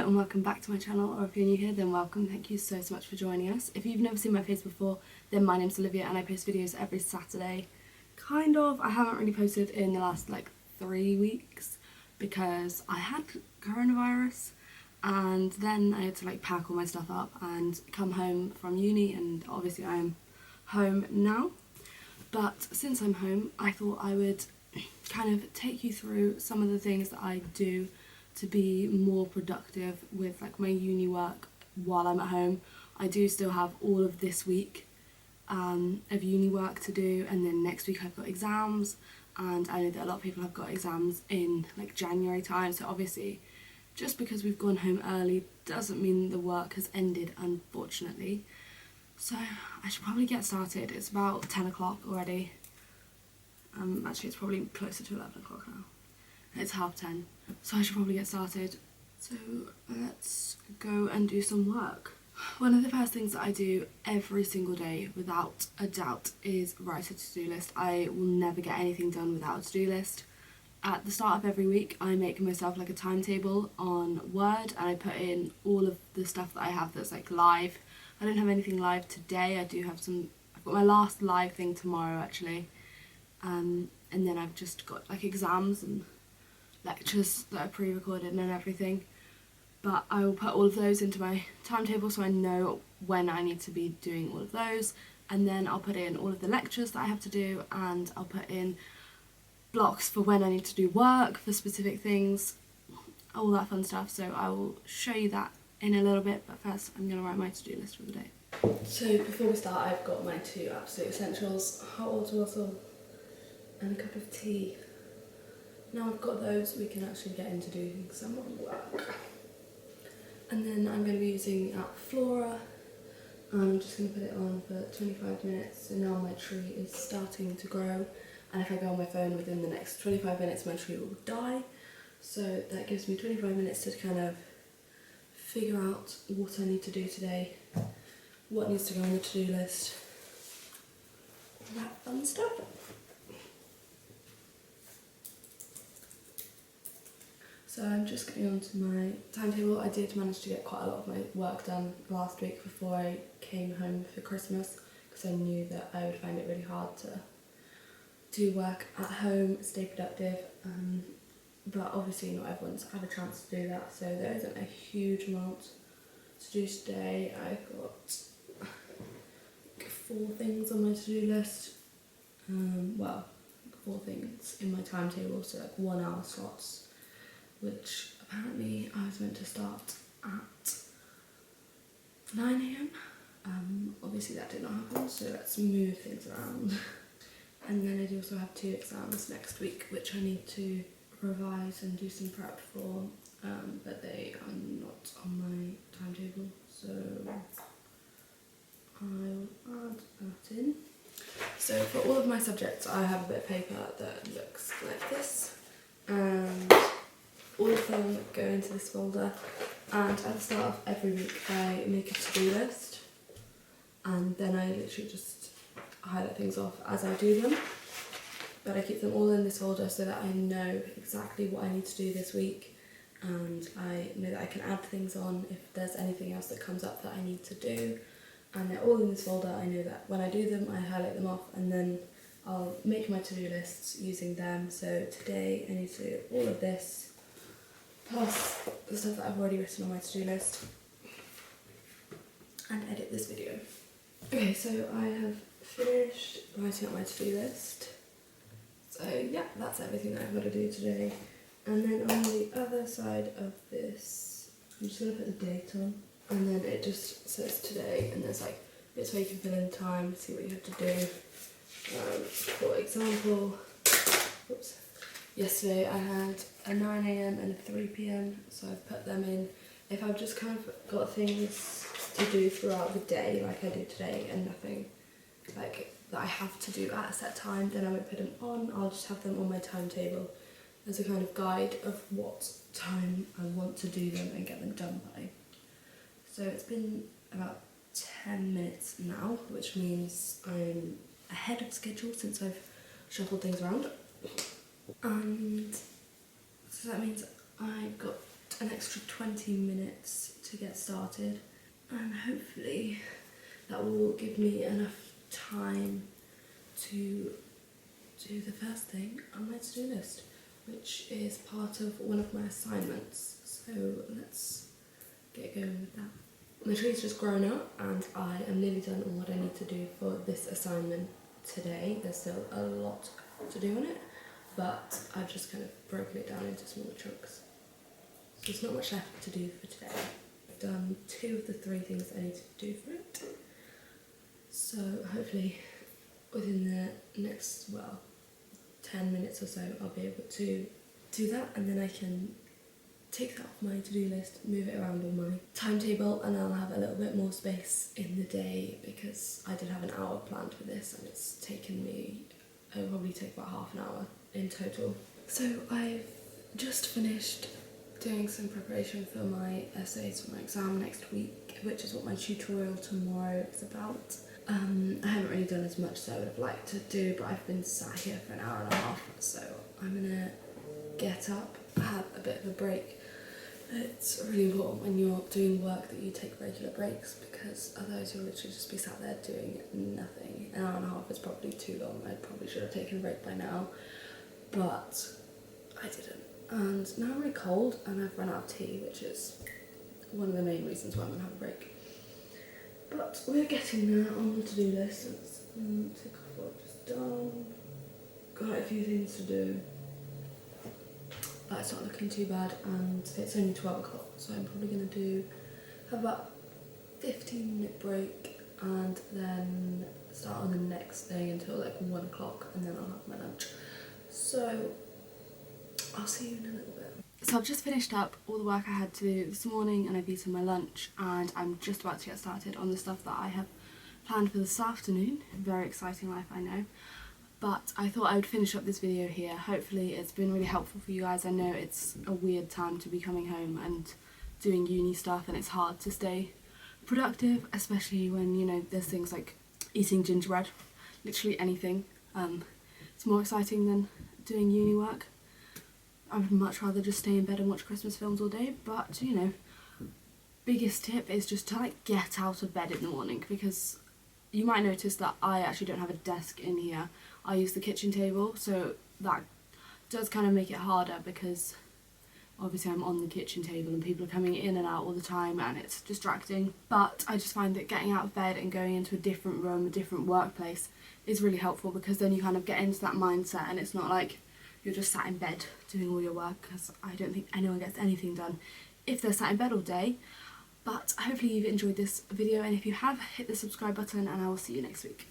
and welcome back to my channel, or if you're new here then welcome. Thank you so much for joining us. If you've never seen my face before, then my name's Olivia and I post videos every Saturday. Kind of. I haven't really posted in the last 3 weeks because I had coronavirus and then I had to pack all my stuff up and come home from uni, and obviously I'm home now. But since I'm home, I thought I would kind of take you through some of the things that I do to be more productive with my uni work while I'm at home. I do still have all of this week of uni work to do, and then next week I've got exams, and I know that a lot of people have got exams in January time, so obviously just because we've gone home early doesn't mean the work has ended, unfortunately. So I should probably get started. It's about 10 o'clock already. Actually it's probably closer to 11 o'clock now. It's 10:30, so I should probably get started. So let's go and do some work. One of the first things that I do every single day, without a doubt, is write a to-do list. I will never get anything done without a to-do list. At the start of every week, I make myself a timetable on Word, and I put in all of the stuff that I have that's live. I don't have anything live today. I do have some. I've got my last live thing tomorrow actually, and then I've just got exams and lectures that are pre-recorded and everything, but I will put all of those into my timetable so I know when I need to be doing all of those, and then I'll put in all of the lectures that I have to do, and I'll put in blocks for when I need to do work for specific things, all that fun stuff. So I will show you that in a little bit, but first I'm going to write my to-do list for the day. So before we start, I've got my two absolute essentials: hot water bottle and a cup of tea. Now I've got those, we can actually get into doing some work. And then I'm going to be using Flora. I'm just going to put it on for 25 minutes. So now my tree is starting to grow, and if I go on my phone within the next 25 minutes my tree will die. So that gives me 25 minutes to kind of figure out what I need to do today, what needs to go on the to-do list, all that fun stuff. So I'm just getting onto my timetable. I did manage to get quite a lot of my work done last week before I came home for Christmas, because I knew that I would find it really hard to do work at home, stay productive, but obviously not everyone's had a chance to do that, so there isn't a huge amount to do today. I've got 4 things on my to-do list, well, 4 things in my timetable, so 1 hour slots, which apparently I was meant to start at 9 AM. Obviously that did not happen, so let's move things around. And then I do also have 2 exams next week which I need to revise and do some prep for, but they are not on my timetable, so I'll add that in. So for all of my subjects I have a bit of paper that looks like this, and all of them go into this folder, and at the start of every week I make a to-do list, and then I literally just highlight things off as I do them, but I keep them all in this folder so that I know exactly what I need to do this week, and I know that I can add things on if there's anything else that comes up that I need to do, and they're all in this folder. I know that when I do them I highlight them off, and then I'll make my to-do lists using them. So today I need to do all of this, plus the stuff that I've already written on my to-do list, and edit this video. Okay, so I have finished writing up my to-do list. So yeah, that's everything that I've got to do today. And then on the other side of this, I'm just going to put the date on, and then it just says today, and there's bits where you can fill in time, see what you have to do. For example, oops. Yesterday I had a 9 AM and a 3 PM, so I've put them in. If I've just kind of got things to do throughout the day like I do today, and nothing that I have to do at a set time, then I won't put them on. I'll just have them on my timetable as a kind of guide of what time I want to do them and get them done by. So it's been about 10 minutes now, which means I'm ahead of schedule since I've shuffled things around. And so that means I've got an extra 20 minutes to get started, and hopefully that will give me enough time to do the first thing on my to-do list, which is part of one of my assignments. So let's get going with that. My tree's just grown up and I am nearly done on what I need to do for this assignment today. There's still a lot to do on it, but I've just kind of broken it down into smaller chunks. So there's not much left to do for today. I've done 2 of the 3 things I need to do for it. So hopefully within the next, 10 minutes or so, I'll be able to do that, and then I can take that off my to-do list, move it around on my timetable, and I'll have a little bit more space in the day, because I did have an hour planned for this and it's taken me, it'll probably take about half an hour in total. So I've just finished doing some preparation for my essays for my exam next week, which is what my tutorial tomorrow is about. I haven't really done as much as I would have liked to do, but I've been sat here for an hour and a half, so I'm gonna get up, have a bit of a break. It's really important when you're doing work that you take regular breaks, because otherwise you'll literally just be sat there doing nothing. An hour and a half is probably too long. I probably should have taken a break by now, but I didn't. And now I'm really cold and I've run out of tea, which is one of the main reasons why I'm gonna have a break. But we're getting there on the to-do list. Let's tick off what I've just done. Got a few things to do, but it's not looking too bad, and it's only 12 o'clock, so I'm probably going to have about a 15-minute break and then start on the next thing until like 1 o'clock, and then I'll have my lunch. So I'll see you in a little bit. So I've just finished up all the work I had to do this morning, and I've eaten my lunch, and I'm just about to get started on the stuff that I have planned for this afternoon. Very exciting life, I know. But I thought I would finish up this video here. Hopefully it's been really helpful for you guys. I know it's a weird time to be coming home and doing uni stuff, and it's hard to stay productive, especially when, you know, there's things like eating gingerbread, literally anything. It's more exciting than doing uni work. I would much rather just stay in bed and watch Christmas films all day, but, you know, biggest tip is just to like get out of bed in the morning, because you might notice that I actually don't have a desk in here. I use the kitchen table, so that does kind of make it harder, because obviously I'm on the kitchen table and people are coming in and out all the time and it's distracting. But I just find that getting out of bed and going into a different room, a different workplace, is really helpful, because then you kind of get into that mindset and it's not like you're just sat in bed doing all your work, because I don't think anyone gets anything done if they're sat in bed all day. But hopefully you've enjoyed this video, and if you have, hit the subscribe button and I will see you next week.